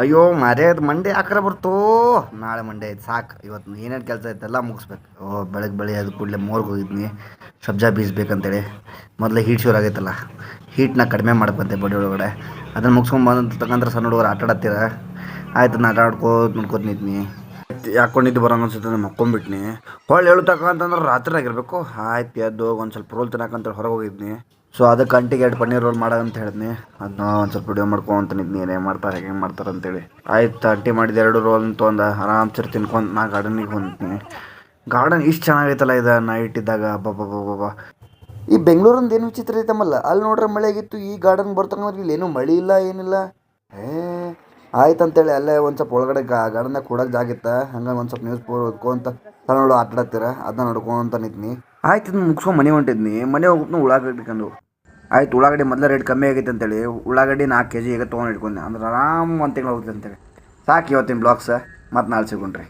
ಅಯ್ಯೋ ಮಾರೇ ಅದು ಮಂಡೆ ಆಕರ ಬರ್ತೋ. ನಾಳೆ ಮಂಡೆ ಐತೆ ಸಾಕು. ಇವತ್ತು ಏನೇನು ಕೆಲಸ ಐತೆಲ್ಲ ಮುಗಿಸ್ಬೇಕು. ಬೆಳಗ್ಗೆ ಅದು ಕೂಡಲೇ ಮೋರ್ಗೆ ಹೋಗಿದ್ನಿ ಸಬ್ಜಾ ಬೀಸ್ಬೇಕಂತೇಳಿ. ಮೊದಲೇ ಹೀಟ್ ಶೋರ್ ಆಗೈತಲ್ಲ, ಹೀಟ್ನ ಕಡಿಮೆ ಮಾಡ್ಕೊಂತೆ ಬಾಡಿ ಒಳಗಡೆ. ಅದನ್ನು ಮುಗಿಸ್ಕೊಂಡು ಬಂದು ತಗೊಂಡ್ರೆ ಸಣ್ಣ ಹುಡುಗರು ಆಟ ಆಡತ್ತೀರ. ಆಯ್ತು ನಾ ಆಟ ನೋಡ್ಕೋತ ನಿಂತ್ನಿ. ಯಾಕೊಂಡಿದ್ದು ಬರೋಂಗ ಅನ್ಸುತ್ತೆ ಮಕ್ಕೊಂಬಿಟ್ನಿ. ಹೊಳ್ಳಿ ಅಂತಂದ್ರೆ ರಾತ್ರಿ ಆಗಿರ್ಬೇಕು. ಆಯ್ತು ಎದ್ದು ಒಂದು ಸ್ವಲ್ಪ ರೋಲ್ ತಿನ್ನಕಂತೇಳಿ ಹೊರಗೆ ಹೋಗಿದ್ನಿ. ಸೊ ಅದಕ್ಕೆ ಅಂಟಿಗೆ 2 ಪನ್ನೀರ್ ರೋಲ್ ಮಾಡ ಅಂತ ಹೇಳಿದ್ನಿ. ಅದನ್ನ ಒಂದು ಸ್ವಲ್ಪ ವಿಡಿಯೋ ಮಾಡ್ಕೊಂತ ನಿಂತ್ನಿ ಏನೇನು ಮಾಡ್ತಾರೆ ಹೇಗೆ ಮಾಡ್ತಾರೆ ಅಂತೇಳಿ. ಆಯ್ತು ಅಂಟಿ ಮಾಡಿದ 2 ರೋಲ್ ತೊಗೊಂಡು ಆರಾಮ್ಸರಿ ತಿನ್ಕೊಂಡು ನಾ ಗಾರ್ಡನಿಗೆ ಹೊಂಟ್ನಿ. ಗಾರ್ಡನ್ ಇಷ್ಟು ಚೆನ್ನಾಗೈತಲ್ಲ ಇದು ನೈಟ್ ಇದ್ದಾಗ. ಅಬ್ಬಬ್ಬಬ್ಬಬ್ಬ. ಈ ಬೆಂಗಳೂರಿಂದ ಏನು ವಿಚಿತ್ರ ಐತಮ್ಮಲ್ಲ, ಅಲ್ಲಿ ನೋಡ್ರೆ ಮಳೆ ಆಗಿತ್ತು, ಈ ಗಾರ್ಡನ್ ಬರ್ತಂದ್ರೆ ಇಲ್ಲಿ ಏನೂ ಮಳೆ ಇಲ್ಲ ಏನಿಲ್ಲ. ಏ ಆಯ್ತು ಅಂತೇಳಿ ಅಲ್ಲೇ ಒಂದು ಸ್ವಲ್ಪ ಒಳಗಡೆ ಗಾರ್ಡನ್ನಾಗ ಕೂಡಕ್ಕೆ ಜಾಗಿತ್ತ. ಹಂಗೆ ಒಂದು ಸ್ವಲ್ಪ ನ್ಯೂಸ್ ಓದ್ಕೊಂತ ನೋಡು ಆಟ ಆಡ್ತೀರ ಅದನ್ನ ನೋಡ್ಕೊಂತ ನಿಂತ್ನಿ. ಆಯ್ತು ಇದನ್ನ ಮುಗಿಸ್ಕೊಂಡು ಮನೆ ಹೊಂಟಿದ್ನಿ. ಮನೆ ಹೋಗ್ಬಿಟ್ಟು ಉಳ್ಳಾಗಡ್ಡಿ ಕಂಡು ಆಯ್ತು ಉಳ್ಳಾಗಡ್ಡಿ ಮೊದಲೇ ರೇಟ್ ಕಮ್ಮಿ ಆಗೈತೆ ಅಂತೇಳಿ ಉಳ್ಳಾಗಡ್ಡಿ 4 kg ಈಗ ತೊಗೊಂಡು ಇಟ್ಕೊಂಡೆ. ಅಂದ್ರೆ ಆರಾಮ್ 1 ತಿಂಗಳು ಹೋಗುತ್ತೆ ಅಂತೇಳಿ. ಸಾಕು ಇವತ್ತಿನ ಬ್ಲಾಗ್ಸ. ಮತ್ತು ನಾಳೆ ಸಿಗೋಣ್ರಿ.